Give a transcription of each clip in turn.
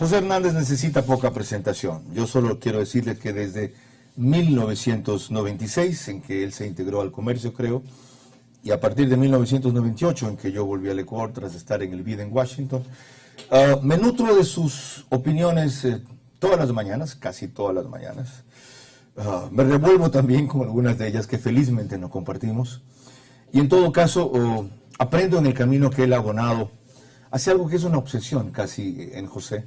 José Hernández necesita poca presentación. Yo solo quiero decirle que desde 1996, en que él se integró al comercio, creo, y a partir de 1998, en que yo volví al Ecuador tras estar en el BID en Washington, me nutro de sus opiniones todas las mañanas, casi todas las mañanas. Me revuelvo también con algunas de ellas que felizmente no compartimos. Y en todo caso, aprendo en el camino que él ha abonado hacia algo que es una obsesión casi en José,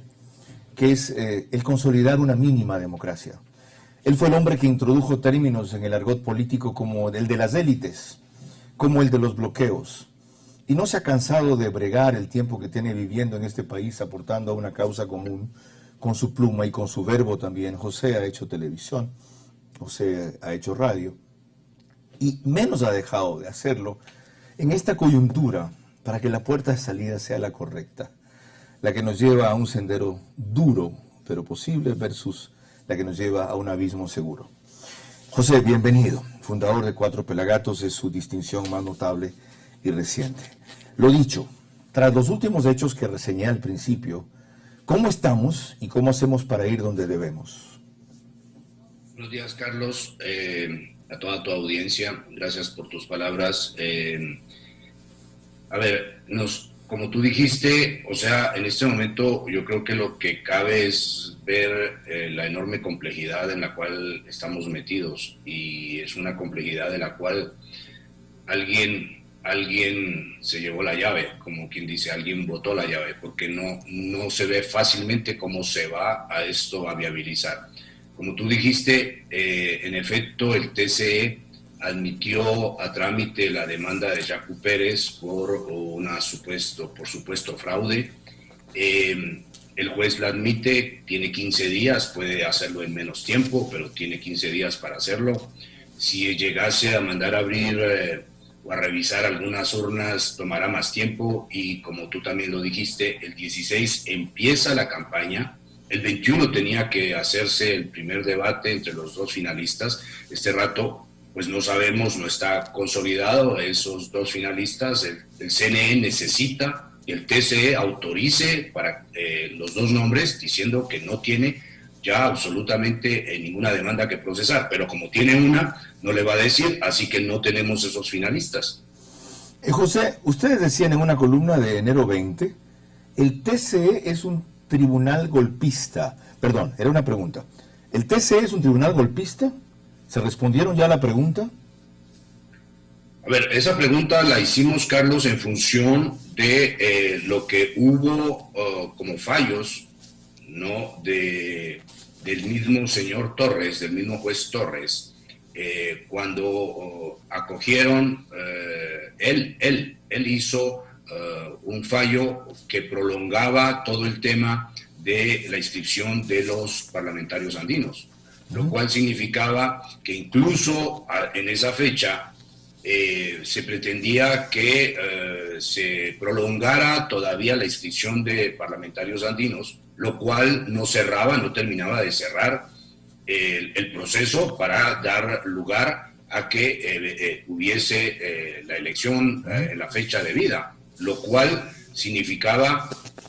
que es el consolidar una mínima democracia. Él fue el hombre que introdujo términos en el argot político como el de las élites, como el de los bloqueos, y no se ha cansado de bregar el tiempo que tiene viviendo en este país aportando a una causa común con su pluma y con su verbo también. José ha hecho televisión, José ha hecho radio, y menos ha dejado de hacerlo en esta coyuntura para que la puerta de salida sea la correcta, la que nos lleva a un sendero duro, pero posible, versus la que nos lleva a un abismo seguro. José, bienvenido. Fundador de Cuatro Pelagatos, es su distinción más notable y reciente. Lo dicho, tras los últimos hechos que reseñé al principio, ¿cómo estamos y cómo hacemos para ir donde debemos? Buenos días, Carlos, a toda tu audiencia. Gracias por tus palabras. Como tú dijiste, o sea, en este momento yo creo que lo que cabe es ver la enorme complejidad en la cual estamos metidos, y es una complejidad de la cual alguien se llevó la llave, como quien dice, alguien botó la llave, porque no se ve fácilmente cómo se va a esto a viabilizar. Como tú dijiste, en efecto, el TCE admitió a trámite la demanda de Yacu Pérez por supuesto fraude. El juez la admite, tiene 15 días, puede hacerlo en menos tiempo, pero tiene 15 días para hacerlo. Si llegase a mandar a abrir o a revisar algunas urnas, tomará más tiempo, y como tú también lo dijiste, el 16 empieza la campaña. El 21 tenía que hacerse el primer debate entre los dos finalistas. Este rato pues no sabemos, no está consolidado esos dos finalistas. El CNE necesita que el TCE autorice para los dos nombres, diciendo que no tiene ya absolutamente ninguna demanda que procesar, pero como tiene una, no le va a decir, así que no tenemos esos finalistas. José, ustedes decían en una columna de enero 20, el TCE es un tribunal golpista. Perdón, era una pregunta. ¿El TCE es un tribunal golpista? ¿Se respondieron ya a la pregunta? A ver, esa pregunta la hicimos, Carlos, en función de lo que hubo como fallos, ¿no? del mismo señor Torres, del mismo juez Torres, cuando acogieron, él hizo un fallo que prolongaba todo el tema de la inscripción de los parlamentarios andinos, lo cual significaba que incluso en esa fecha se pretendía que se prolongara todavía la inscripción de parlamentarios andinos, lo cual no terminaba de cerrar el proceso para dar lugar a que hubiese la elección en la fecha debida, lo cual significaba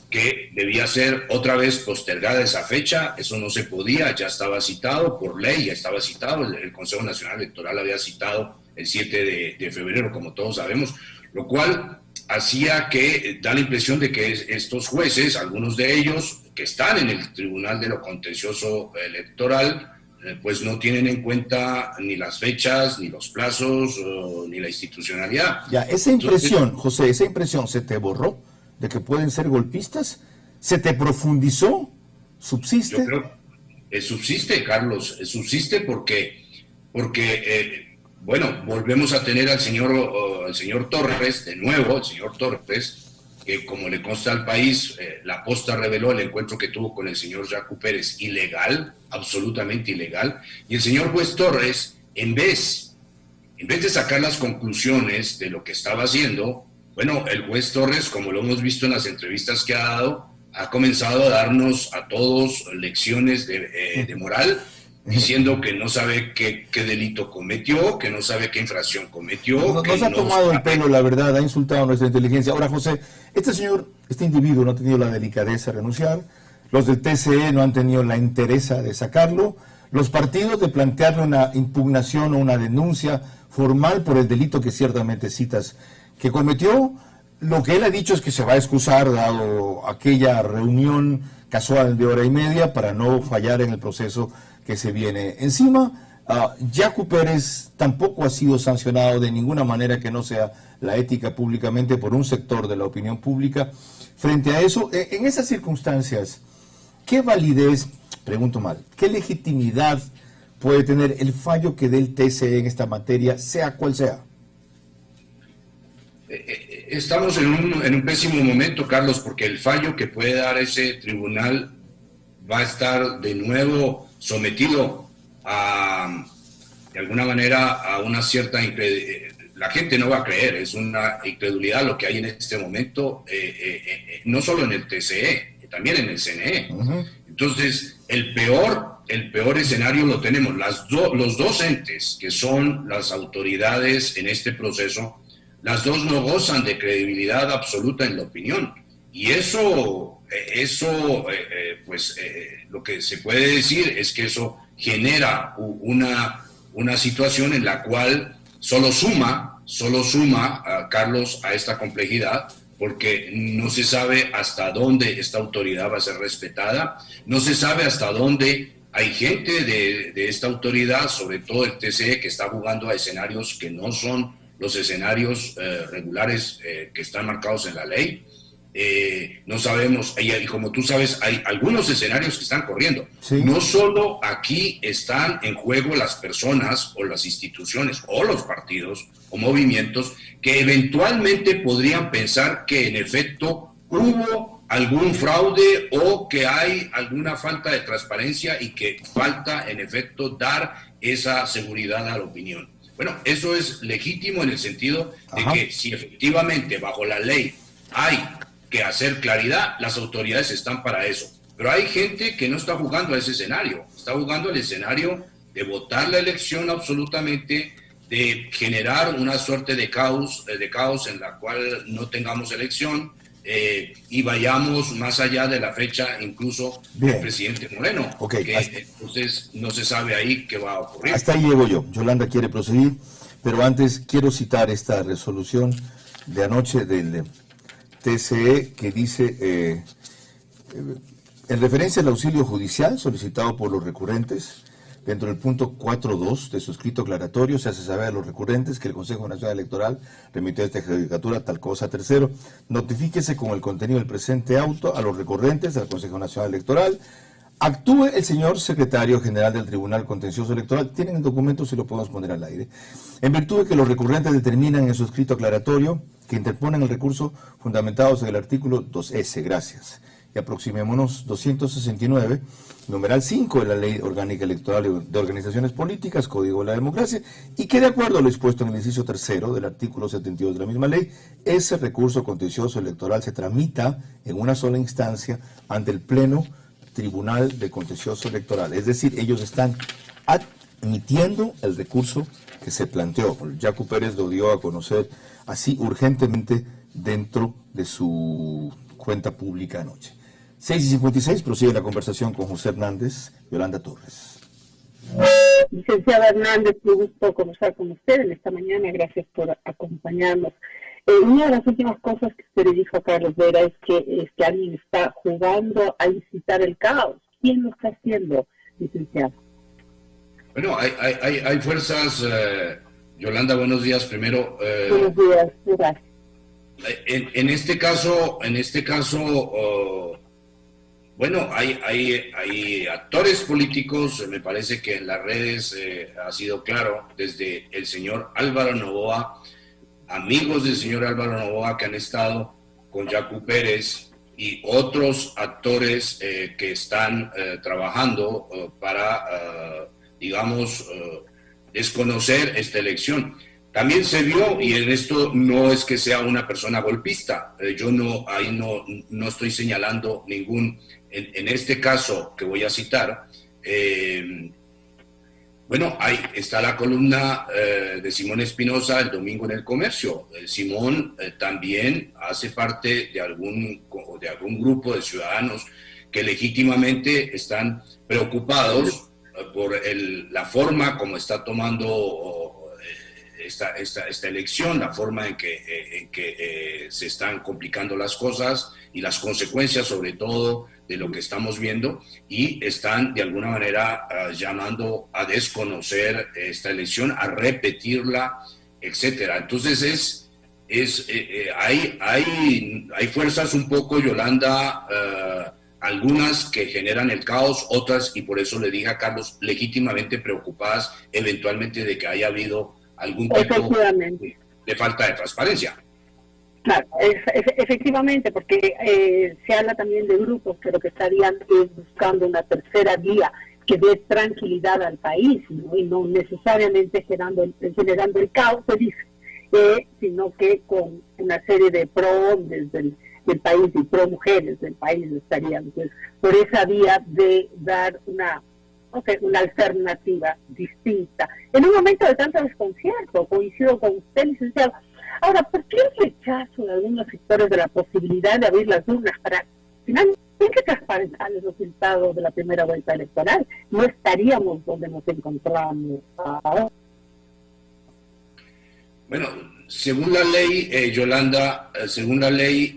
que debía ser otra vez postergada esa fecha. Eso no se podía, ya estaba citado por ley, ya estaba citado, el Consejo Nacional Electoral había citado el 7 de febrero, como todos sabemos, lo cual hacía que da la impresión de que estos jueces, algunos de ellos que están en el Tribunal de lo Contencioso Electoral, pues no tienen en cuenta ni las fechas, ni los plazos, ni la institucionalidad. Ya, esa impresión, José, esa impresión se te borró de que pueden ser golpistas, ¿se te profundizó? ¿Subsiste? Yo creo que subsiste, Carlos, subsiste porque bueno, volvemos a tener al señor Torres, de nuevo, el señor Torres, que como le consta al país, la Posta reveló el encuentro que tuvo con el señor Yacu Pérez, ilegal, absolutamente ilegal, y el señor juez Torres, en vez de sacar las conclusiones de lo que estaba haciendo, bueno, el juez Torres, como lo hemos visto en las entrevistas que ha dado, ha comenzado a darnos a todos lecciones de moral, diciendo que no sabe qué delito cometió, que no sabe qué infracción cometió. Nos ha tomado el pelo, la verdad, ha insultado a nuestra inteligencia. Ahora, José, este individuo no ha tenido la delicadeza de renunciar, Los del TCE no han tenido la entereza de sacarlo. Los partidos de plantearle una impugnación o una denuncia formal por el delito que ciertamente citas que cometió. Lo que él ha dicho es que se va a excusar dado aquella reunión casual de hora y media para no fallar en el proceso que se viene encima. Yacu Pérez tampoco ha sido sancionado de ninguna manera que no sea la ética públicamente por un sector de la opinión pública. Frente a eso, en esas circunstancias, ¿qué validez, pregunto mal, qué legitimidad puede tener el fallo que dé el TCE en esta materia, sea cual sea? Estamos en un pésimo momento, Carlos, porque el fallo que puede dar ese tribunal va a estar de nuevo sometido de alguna manera a una cierta incredulidad. La gente no va a creer, es una incredulidad lo que hay en este momento, no solo en el TCE, también en el CNE. Entonces, el peor escenario lo tenemos. Los dos entes que son las autoridades en este proceso, las dos no gozan de credibilidad absoluta en la opinión. Y lo que se puede decir es que eso genera una situación en la cual solo suma, Carlos, a esta complejidad, porque no se sabe hasta dónde esta autoridad va a ser respetada, no se sabe hasta dónde hay gente de esta autoridad, sobre todo el TCE, que está jugando a escenarios que no son los escenarios regulares que están marcados en la ley. No sabemos, y como tú sabes, hay algunos escenarios que están corriendo. Sí. No solo aquí están en juego las personas o las instituciones o los partidos o movimientos que eventualmente podrían pensar que en efecto hubo algún fraude o que hay alguna falta de transparencia y que falta en efecto dar esa seguridad a la opinión. Bueno, eso es legítimo en el sentido de que si efectivamente bajo la ley hay que hacer claridad, las autoridades están para eso. Pero hay gente que no está jugando a ese escenario, está jugando al escenario de votar la elección absolutamente, de generar una suerte de caos en la cual no tengamos elección y vayamos más allá de la fecha incluso del presidente Moreno. Entonces no se sabe ahí qué va a ocurrir. Hasta ahí llego yo. Yolanda quiere proseguir, pero antes quiero citar esta resolución de anoche del TCE que dice, en referencia al auxilio judicial solicitado por los recurrentes, dentro del punto 4.2 de su escrito aclaratorio, se hace saber a los recurrentes que el Consejo Nacional Electoral remitió a esta judicatura tal cosa. Tercero, notifíquese con el contenido del presente auto a los recurrentes del Consejo Nacional Electoral. Actúe el señor secretario general del Tribunal Contencioso Electoral. Tienen el documento, si lo podemos poner al aire. En virtud de que los recurrentes determinan en su escrito aclaratorio que interponen el recurso fundamentados en el artículo 2S. Gracias. Y aproximémonos 269, numeral 5 de la Ley Orgánica Electoral de Organizaciones Políticas, Código de la Democracia, y que de acuerdo a lo expuesto en el inciso tercero del artículo 72 de la misma ley, ese recurso contencioso electoral se tramita en una sola instancia ante el Pleno Tribunal de Contencioso Electoral. Es decir, ellos están admitiendo el recurso que se planteó. Yacu Pérez lo dio a conocer así urgentemente dentro de su cuenta pública anoche. 6:56, prosigue la conversación con José Hernández, Yolanda Torres. Licenciada Hernández, qué gusto conversar con usted en esta mañana, gracias por acompañarnos. Una de las últimas cosas que usted le dijo a Carlos Vera es que alguien está jugando a incitar el caos. ¿Quién lo está haciendo, licenciado? Bueno, hay fuerzas, Yolanda, buenos días primero. Buenos días, gracias. En este caso, bueno, hay actores políticos, me parece que en las redes ha sido claro, desde el señor Álvaro Noboa, amigos del señor Álvaro Noboa que han estado con Yacu Pérez y otros actores que están trabajando para, desconocer esta elección. También se vio, y en esto no es que sea una persona golpista, yo no estoy señalando ningún, en este caso que voy a citar, bueno, ahí está la columna de Simón Espinosa el domingo en El Comercio. Simón también hace parte de algún grupo de ciudadanos que legítimamente están preocupados por la forma como está tomando esta elección, la forma en que se están complicando las cosas y las consecuencias sobre todo de lo que estamos viendo, y están de alguna manera llamando a desconocer esta elección, a repetirla, etcétera. Entonces hay fuerzas un poco, Yolanda, algunas que generan el caos, otras, y por eso le dije a Carlos, legítimamente preocupadas eventualmente de que haya habido algún tipo de falta de transparencia. Claro, efectivamente, porque se habla también de grupos que lo que estarían buscando una tercera vía que dé tranquilidad al país, ¿no? Y no necesariamente generando el caos, se dice, sino que con una serie de pro hombres del país y pro mujeres del país estarían pues, por esa vía de dar una alternativa distinta. En un momento de tanto desconcierto, coincido con usted, licenciado. Ahora, ¿por qué el rechazo de algunos sectores de la posibilidad de abrir las urnas para finalmente transparentar el resultado de la primera vuelta electoral? No estaríamos donde nos encontramos ahora. Bueno, según la ley, Yolanda, según la ley,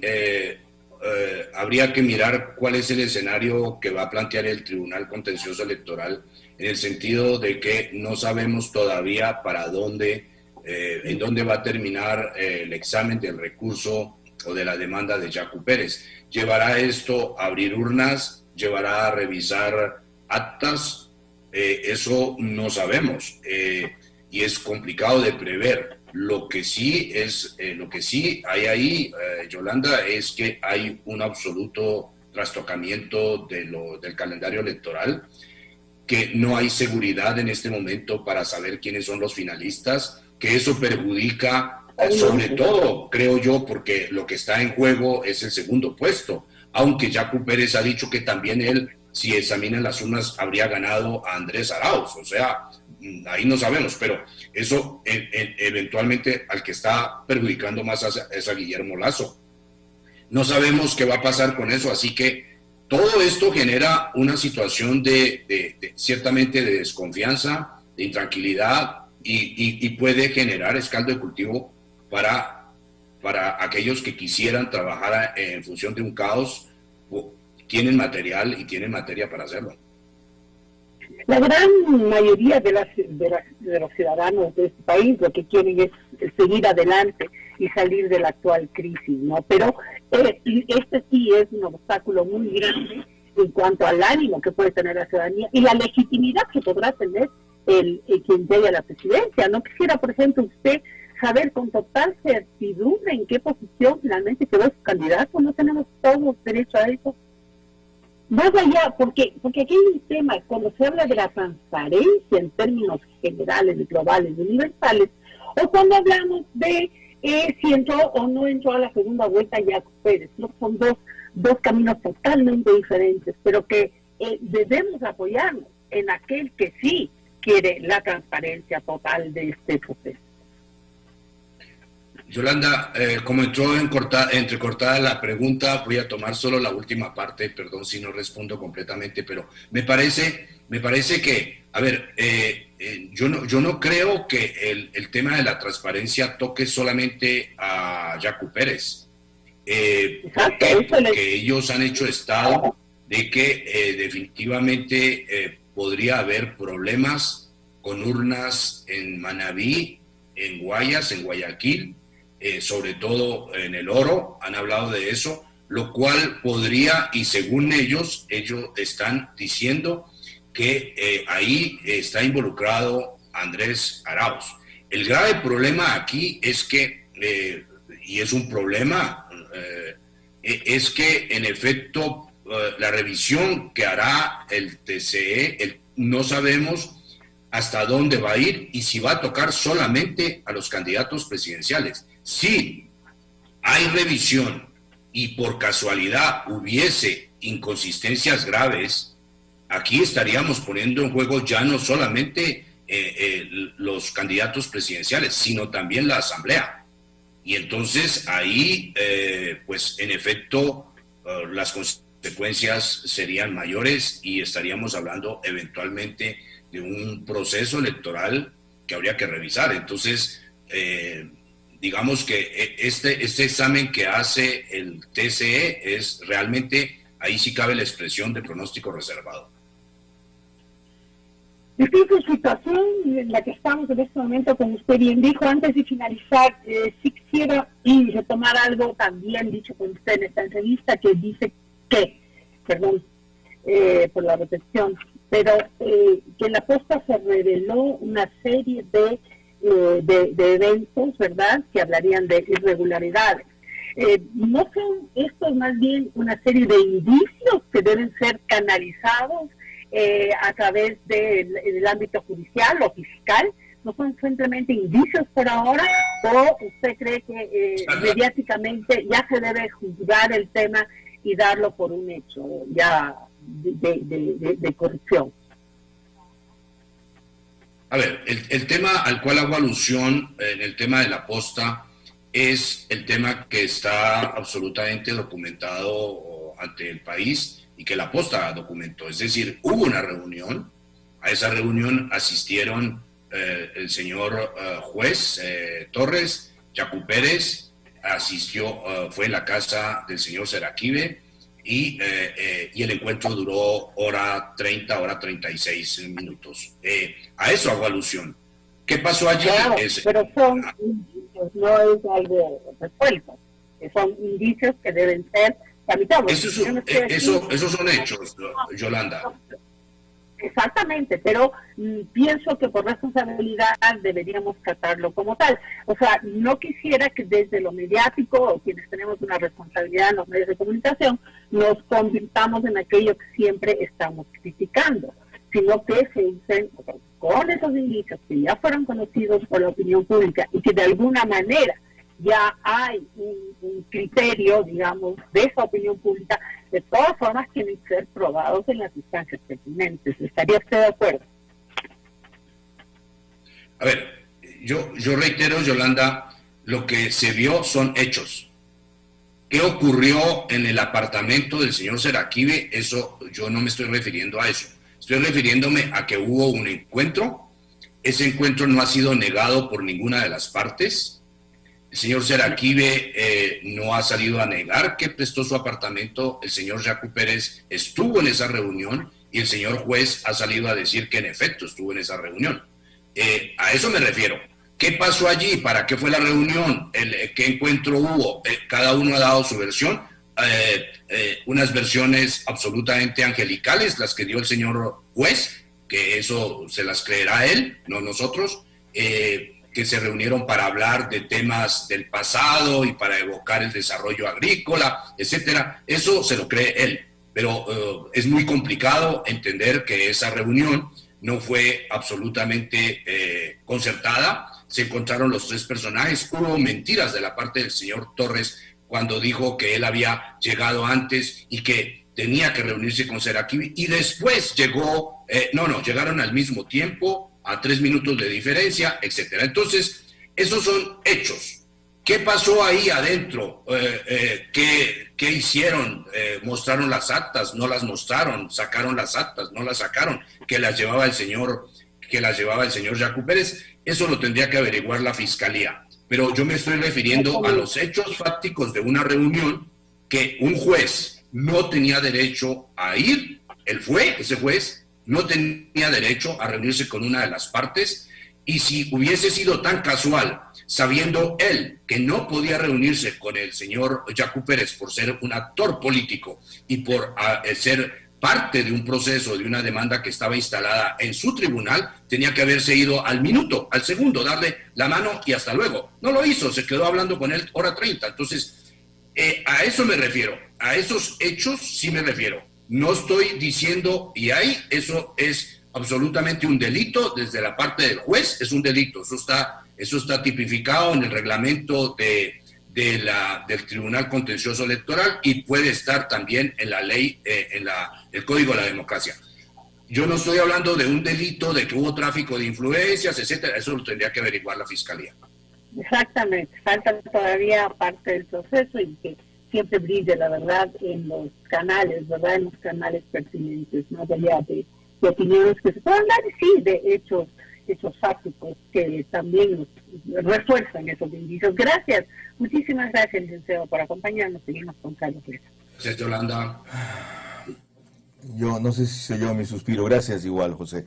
habría que mirar cuál es el escenario que va a plantear el Tribunal Contencioso Electoral, en el sentido de que no sabemos todavía para dónde, en dónde va a terminar el examen del recurso o de la demanda de Yacu Pérez. ¿Llevará esto a abrir urnas? ¿Llevará a revisar actas? Eso no sabemos, y es complicado de prever. Lo que sí hay ahí, Yolanda, es que hay un absoluto trastocamiento del calendario electoral, que no hay seguridad en este momento para saber quiénes son los finalistas, que eso perjudica, sobre todo, creo yo, porque lo que está en juego es el segundo puesto, aunque Yacu Pérez ha dicho que también él, si examinan las urnas, habría ganado a Andrés Arauz, o sea, ahí no sabemos, pero eso eventualmente al que está perjudicando más es a Guillermo Lasso. No sabemos qué va a pasar con eso, así que todo esto genera una situación ciertamente de desconfianza, de intranquilidad, y puede generar escaldo de cultivo para aquellos que quisieran trabajar en función de un caos. Tienen material y tienen materia para hacerlo. La gran mayoría de los ciudadanos de este país lo que quieren es seguir adelante y salir de la actual crisis, ¿no? Pero este sí es un obstáculo muy grande en cuanto al ánimo que puede tener la ciudadanía y la legitimidad que podrá tener quien llegue a la presidencia. No quisiera, por ejemplo, usted saber con total certidumbre en qué posición finalmente quedó su candidato. ¿No tenemos todos derecho a eso? Más allá, porque aquí hay un tema, cuando se habla de la transparencia en términos generales, globales, universales, o cuando hablamos de si entró o no entró a la segunda vuelta Yacu Pérez, ¿no? Son dos caminos totalmente diferentes, pero que debemos apoyarnos en aquel que sí quiere la transparencia total de este proceso. Yolanda, como entró entrecortada la pregunta, voy a tomar solo la última parte, perdón si no respondo completamente, pero me parece que, a ver, yo no creo que el tema de la transparencia toque solamente a Yacu Pérez, porque ellos han hecho estado de que definitivamente podría haber problemas con urnas en Manabí, en Guayas, en Guayaquil, sobre todo en el Oro, han hablado de eso, lo cual podría, y según ellos están diciendo que ahí está involucrado Andrés Arauz. El grave problema aquí es que, y es un problema, es que en efecto la revisión que hará el TCE, no sabemos hasta dónde va a ir y si va a tocar solamente a los candidatos presidenciales. Si hay revisión y por casualidad hubiese inconsistencias graves, aquí estaríamos poniendo en juego ya no solamente los candidatos presidenciales, sino también la Asamblea. Y entonces ahí, pues en efecto, las consecuencias consecuencias serían mayores y estaríamos hablando eventualmente de un proceso electoral que habría que revisar. Entonces, digamos que este examen que hace el TCE es realmente, ahí sí cabe la expresión de pronóstico reservado. Difícil situación en la que estamos en este momento, como usted bien dijo. Antes de finalizar, sí quisiera retomar algo también dicho por usted en esta entrevista, que dice que, perdón por la repetición, pero que en la posta se reveló una serie de eventos, ¿verdad?, que hablarían de irregularidades. ¿No son estos más bien una serie de indicios que deben ser canalizados a través del ámbito judicial o fiscal? ¿No son simplemente indicios por ahora? ¿O usted cree que mediáticamente ya se debe juzgar el tema y darlo por un hecho ya de corrupción? A ver, el tema al cual hago alusión en el tema de la posta es el tema que está absolutamente documentado ante el país y que la posta documentó. Es decir, hubo una reunión, a esa reunión asistieron el señor juez Torres, Yacu Pérez, fue en la casa del señor Seraquibe y el encuentro duró hora 30, hora 36 minutos. A eso hago alusión. ¿Qué pasó allí? Claro, pero son indicios, no es algo resuelto. Son indicios que deben ser tramitados. Esos son hechos, Yolanda. Exactamente, pero pienso que por responsabilidad deberíamos tratarlo como tal. O sea, no quisiera que desde lo mediático, o quienes tenemos una responsabilidad en los medios de comunicación, nos convirtamos en aquello que siempre estamos criticando, sino que se usen con esos indicios que ya fueron conocidos por la opinión pública y que de alguna manera ya hay un criterio, digamos, de esa opinión pública. De todas formas tienen que ser probados en las instancias pertinentes. ¿Estaría usted de acuerdo? A ver, yo reitero, Yolanda, lo que se vio son hechos. ¿Qué ocurrió en el apartamento del señor Seraquibe? Eso, yo no me estoy refiriendo a eso. Estoy refiriéndome a que hubo un encuentro. Ese encuentro no ha sido negado por ninguna de las partes. El señor Seraquibe no ha salido a negar que prestó su apartamento. El señor Yacu Pérez estuvo en esa reunión y el señor juez ha salido a decir que en efecto estuvo en esa reunión. A eso me refiero. ¿Qué pasó allí? ¿Para qué fue la reunión? ¿Qué encuentro hubo? Cada uno ha dado su versión. Unas versiones absolutamente angelicales, las que dio el señor juez, que eso se las creerá él, no nosotros. Que se reunieron para hablar de temas del pasado y para evocar el desarrollo agrícola, etcétera. Eso se lo cree él, pero es muy complicado entender que esa reunión no fue absolutamente concertada. Se encontraron los tres personajes. Hubo mentiras de la parte del señor Torres cuando dijo que él había llegado antes y que tenía que reunirse con Seraquibe, y después llegó, llegaron al mismo tiempo, a 3 minutos de diferencia, etcétera. Entonces, esos son hechos. ¿Qué pasó ahí adentro? ¿Qué hicieron? ¿Mostraron las actas? ¿No las mostraron? ¿Sacaron las actas? ¿No las sacaron? ¿Que las llevaba el señor Yacu Pérez? Eso lo tendría que averiguar la Fiscalía. Pero yo me estoy refiriendo a los hechos fácticos de una reunión que un juez no tenía derecho a ir. Ese juez no tenía derecho a reunirse con una de las partes, y si hubiese sido tan casual, sabiendo él que no podía reunirse con el señor Yacu Pérez por ser un actor político y por ser parte de un proceso, de una demanda que estaba instalada en su tribunal, tenía que haberse ido al minuto, al segundo, darle la mano y hasta luego. No lo hizo, se quedó hablando con él hora 30. Entonces, a eso me refiero, a esos hechos sí me refiero. No estoy diciendo, y ahí eso es absolutamente un delito desde la parte del juez, es un delito. Eso está tipificado en el reglamento del Tribunal Contencioso Electoral y puede estar también en la ley, el Código de la Democracia. Yo no estoy hablando de un delito, de que hubo tráfico de influencias, etcétera. Eso lo tendría que averiguar la Fiscalía. Exactamente, falta todavía parte del proceso y que siempre brille la verdad en los canales, ¿verdad? En los canales pertinentes, más allá de opiniones que se puedan dar, y sí, de hechos fácticos que también nos refuerzan esos indicios. Gracias, muchísimas gracias, licenciado, por acompañarnos. Seguimos con Carlos Vera. Gracias, Yolanda. Yo no sé si soy yo mi suspiro. Gracias igual, José.